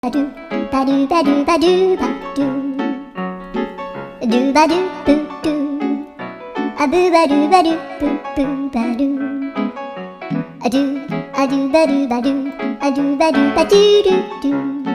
Ba-do, ba-do, ba-do, ba-do, ba-do. Do-ba-do, boo-doo. A-boo-ba-do, ba-do, boo-boo, ba-do. A-do, a-do, ba-do, ba-do. A-do, ba-do, ba-do-do-do.